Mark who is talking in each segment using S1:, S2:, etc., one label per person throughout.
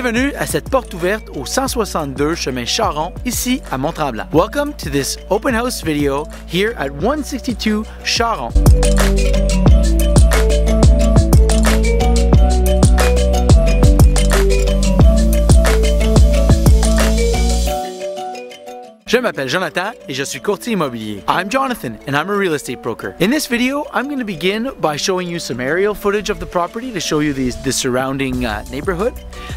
S1: Bienvenue à cette porte ouverte au 162 chemin Charon, ici à Mont-Tremblant. Welcome to this open house video here at 162 Charon. Je m'appelle Jonathan et je suis courtier immobilier. I'm Jonathan and I'm a real estate broker. In this video, I'm going to begin by showing you some aerial footage of the property to show you the surrounding neighborhood.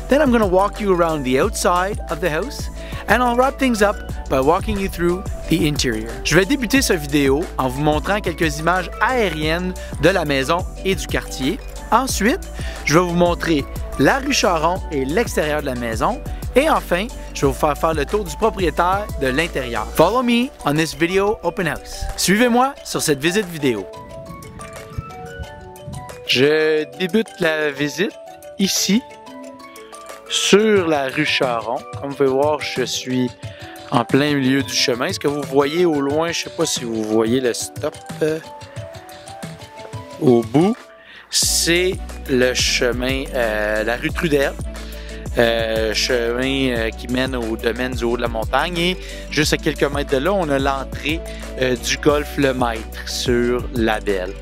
S1: Then I'm going to walk you around the outside of the house and I'll wrap things up by walking you through the interior. Je vais débuter cette vidéo en vous montrant quelques images aériennes de la maison et du quartier. Ensuite, je vais vous montrer la rue Charon et l'extérieur de la maison. Et enfin, je vais vous faire le tour du propriétaire de l'intérieur. Follow me on this video open house. Suivez-moi sur cette visite vidéo. Je débute la visite ici, sur la rue Charon. Comme vous pouvez voir, je suis en plein milieu du chemin. Ce que vous voyez au loin, je ne sais pas si vous voyez le stop au bout, c'est le chemin, la rue Trudel. Chemin qui mène au domaine du haut de la montagne et juste à quelques mètres de là, on a l'entrée du golfe Le Maître sur la Belle.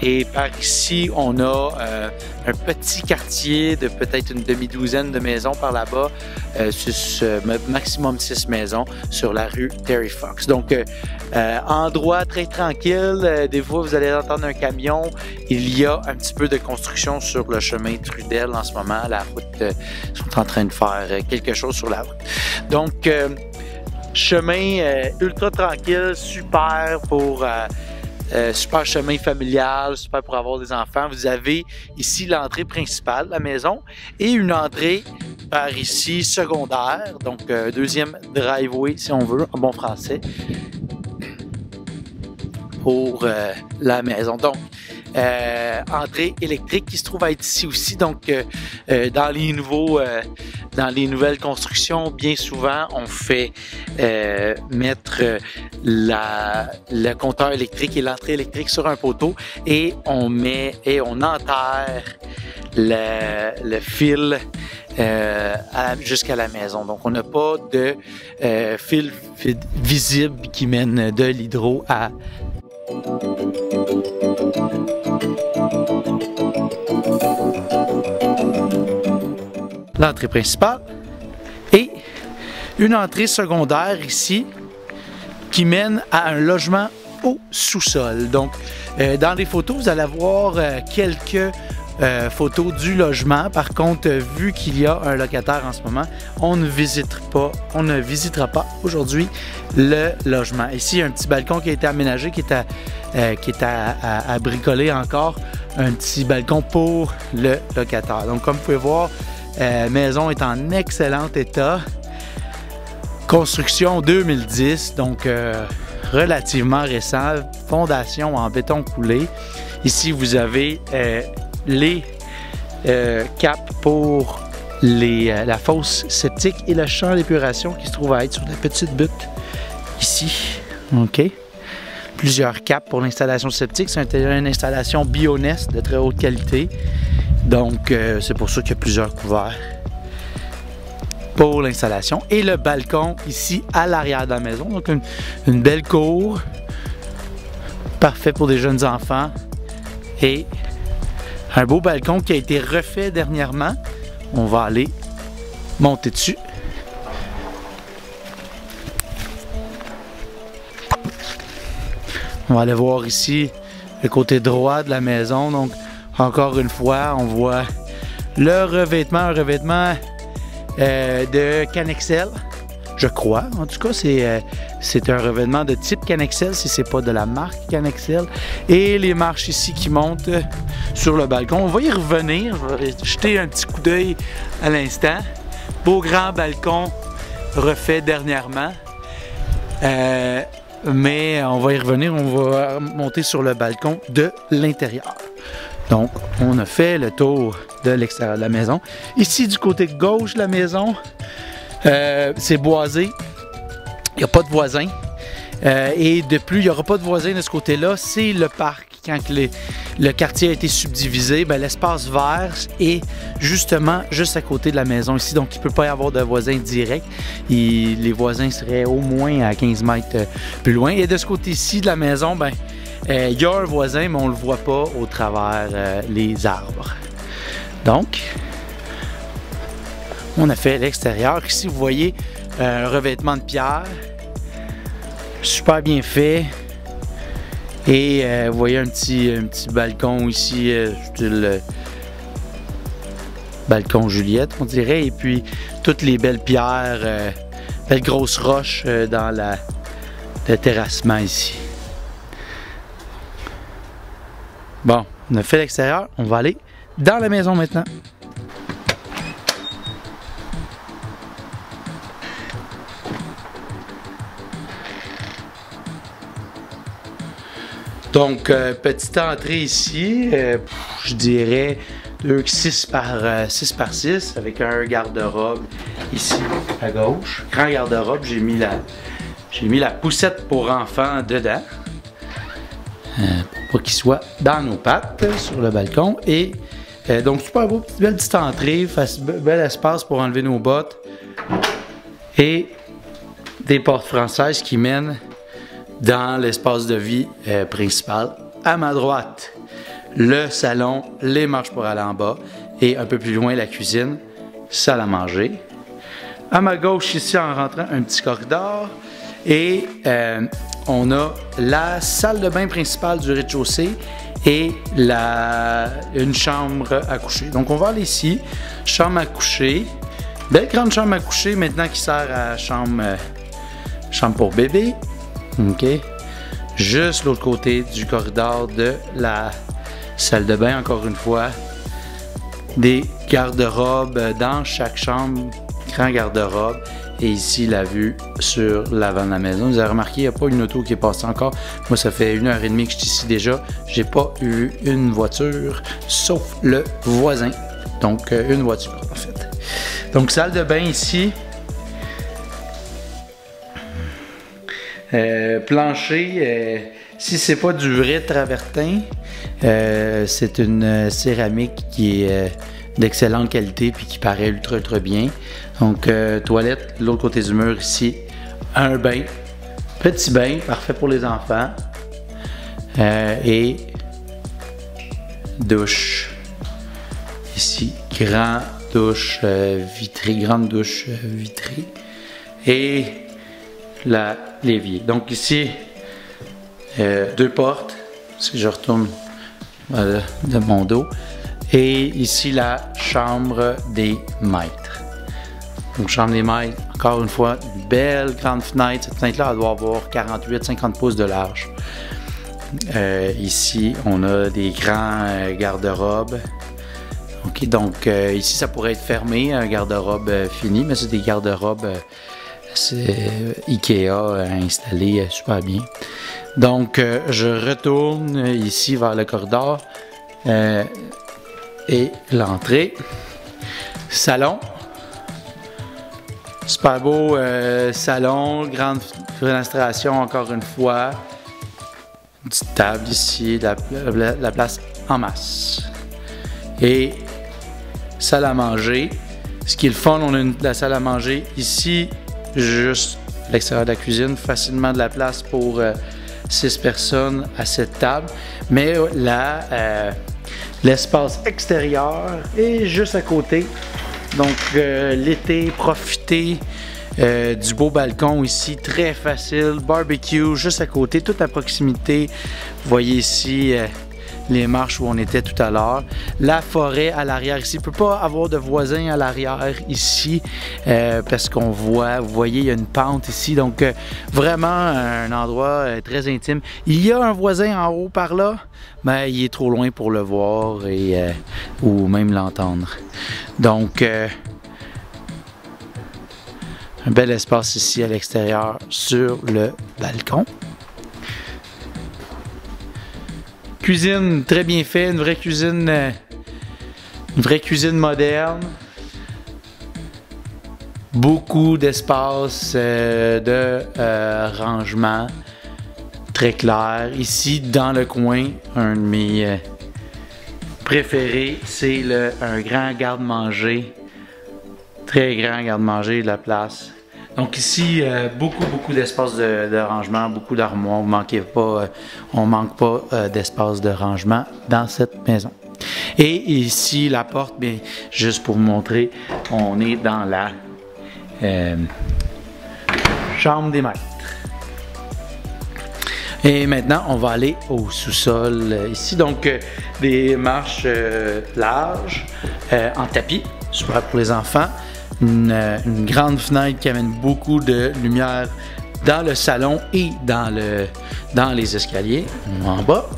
S1: Et par ici, on a un petit quartier de peut-être une demi-douzaine de maisons par là-bas, maximum 6 maisons sur la rue Terry Fox. Donc, endroit très tranquille. Des fois, vous allez entendre un camion. Il y a un petit peu de construction sur le chemin Trudel en ce moment. La route, ils sont en train de faire quelque chose sur la route. Donc, chemin ultra tranquille, super pour... super chemin familial, super pour avoir des enfants. Vous avez ici l'entrée principale de la maison et une entrée par ici secondaire, donc deuxième driveway si on veut, en bon français, pour la maison. Donc, entrée électrique qui se trouve à être ici aussi. Donc, dans les nouvelles constructions, bien souvent, on fait mettre le compteur électrique et l'entrée électrique sur un poteau et on enterre le fil jusqu'à la maison. Donc, on n'a pas de fil visible qui mène de l'hydro à l'entrée principale et une entrée secondaire ici qui mène à un logement au sous-sol. Donc, dans les photos, vous allez voir quelques photos du logement. Par contre, vu qu'il y a un locataire en ce moment, on ne visitera pas aujourd'hui le logement. Ici, il y a un petit balcon qui a été aménagé, qui est à bricoler encore. Un petit balcon pour le locataire. Donc, comme vous pouvez voir, la maison est en excellent état. Construction 2010, donc relativement récent. Fondation en béton coulé. Ici, vous avez les caps pour la fosse septique et le champ d'épuration qui se trouve à être sur la petite butte ici. OK. Plusieurs caps pour l'installation septique. C'est une installation Bionest de très haute qualité. Donc, c'est pour ça qu'il y a plusieurs couverts pour l'installation. Et le balcon ici à l'arrière de la maison. Donc, une belle cour. Parfait pour des jeunes enfants. Et un beau balcon qui a été refait dernièrement. On va aller monter dessus. On va aller voir ici le côté droit de la maison. Donc, encore une fois, on voit le revêtement, un revêtement de Canexel, je crois. En tout cas, c'est un revêtement de type Canexel, si c'est pas de la marque Canexel. Et les marches ici qui montent sur le balcon. On va y revenir. Je vais jeter un petit coup d'œil à l'instant. Beau grand balcon refait dernièrement. Mais on va y revenir. On va monter sur le balcon de l'intérieur. Donc, on a fait le tour de l'extérieur de la maison. Ici, du côté gauche de la maison, c'est boisé. Il n'y a pas de voisins. Et de plus, il n'y aura pas de voisins de ce côté-là. C'est le parc. Quand le quartier a été subdivisé, ben, l'espace vert est justement juste à côté de la maison ici, donc il ne peut pas y avoir de voisins directs. Les voisins seraient au moins à 15 mètres plus loin. Et de ce côté-ci de la maison, ben, il y a un voisin, mais on ne le voit pas au travers les arbres. Donc, on a fait l'extérieur. Ici, vous voyez un revêtement de pierre, super bien fait. Et vous voyez un petit balcon ici, style balcon Juliette, on dirait. Et puis, toutes les belles pierres, belles grosses roches dans le terrassement ici. Bon, on a fait l'extérieur. On va aller dans la maison maintenant. Donc, petite entrée ici, je dirais 6 par 6 avec un garde-robe ici à gauche. Grand garde-robe, j'ai mis la poussette pour enfants dedans. Pour pas qu'il soit dans nos pattes sur le balcon. Et donc, super beau, belle petite entrée, bel espace pour enlever nos bottes. Et des portes françaises qui mènent dans l'espace de vie principal. À ma droite, le salon, les marches pour aller en bas et un peu plus loin la cuisine, salle à manger. À ma gauche ici en rentrant un petit corridor et on a la salle de bain principale du rez-de-chaussée et une chambre à coucher. Donc on va aller ici, chambre à coucher, belle grande chambre à coucher maintenant qui sert à chambre pour bébé. OK. Juste l'autre côté du corridor de la salle de bain, encore une fois. Des garde-robes dans chaque chambre, grand garde-robe. Et ici, la vue sur l'avant de la maison. Vous avez remarqué, il n'y a pas une auto qui est passée encore. Moi, ça fait 1h30 que je suis ici déjà. J'ai pas eu une voiture, sauf le voisin. Donc, une voiture, en fait. Donc, salle de bain ici. Plancher, si c'est pas du vrai travertin, c'est une céramique qui est d'excellente qualité puis qui paraît ultra bien. Donc toilette, de l'autre côté du mur ici, un bain, petit bain, parfait pour les enfants, et douche ici, grande douche vitrée et l'évier. Donc ici, 2 portes, si je retourne de mon dos, et ici la chambre des maîtres. Donc chambre des maîtres, encore une fois, une belle grande fenêtre. Cette fenêtre-là, elle doit avoir 48-50 pouces de large. Ici, on a des grands garde-robes. OK, donc ici, ça pourrait être fermé, un garde-robe fini, mais c'est des garde-robes Ikea installé super bien. Donc, je retourne ici vers le corridor et l'entrée. Salon. Super beau salon, grande fenestration encore une fois. Une petite table ici, la place en masse. Et salle à manger. Ce qui est le fun, on a la salle à manger ici, juste à l'extérieur de la cuisine, facilement de la place pour 6 personnes à cette table. Mais là, l'espace extérieur est juste à côté. Donc l'été, profitez du beau balcon ici, très facile. Barbecue juste à côté, tout à proximité. Vous voyez ici les marches où on était tout à l'heure. La forêt à l'arrière ici. Il ne peut pas avoir de voisins à l'arrière ici parce qu'on voit, vous voyez, il y a une pente ici. Donc, vraiment un endroit très intime. Il y a un voisin en haut par là, mais il est trop loin pour le voir ou même l'entendre. Donc, un bel espace ici à l'extérieur sur le balcon. Cuisine très bien faite, une vraie cuisine moderne. Beaucoup d'espace de rangement très clair. Ici, dans le coin, un de mes préféré, c'est un grand garde-manger. Très grand garde-manger de la place. Donc ici, beaucoup d'espace de rangement, beaucoup d'armoires. On manque pas d'espace de rangement dans cette maison. Et ici, la porte, bien, juste pour vous montrer, on est dans la chambre des maîtres. Et maintenant, on va aller au sous-sol ici. Donc, des marches larges en tapis, super pour les enfants. Une grande fenêtre qui amène beaucoup de lumière dans le salon et dans les escaliers en bas.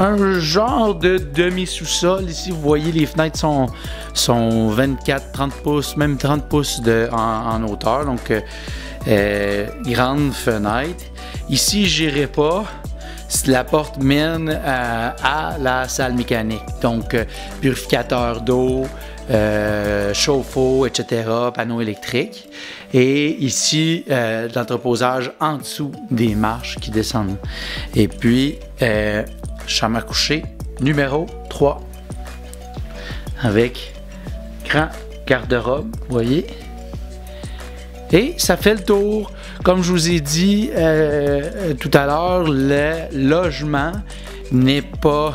S1: Un genre de demi-sous-sol. Ici, vous voyez, les fenêtres sont 24-30 pouces, même 30 pouces en hauteur. Donc, grande fenêtre. Ici, je n'irai pas. La porte mène à la salle mécanique. Donc, purificateur d'eau, chauffe-eau, etc., panneaux électriques. Et ici, l'entreposage en dessous des marches qui descendent. Et puis, chambre à coucher numéro 3 avec grand garde-robe, vous voyez. Et ça fait le tour. Comme je vous ai dit tout à l'heure, le logement n'est pas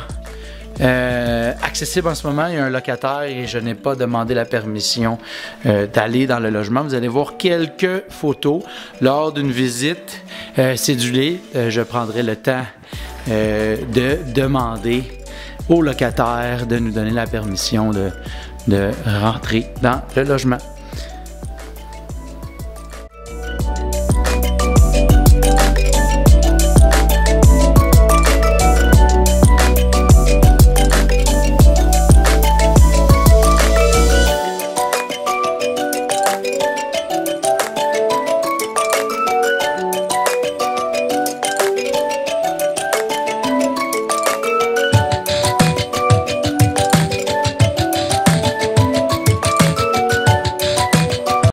S1: accessible en ce moment. Il y a un locataire et je n'ai pas demandé la permission d'aller dans le logement. Vous allez voir quelques photos lors d'une visite cédulée. Je prendrai le temps de demander au locataire de nous donner la permission de rentrer dans le logement.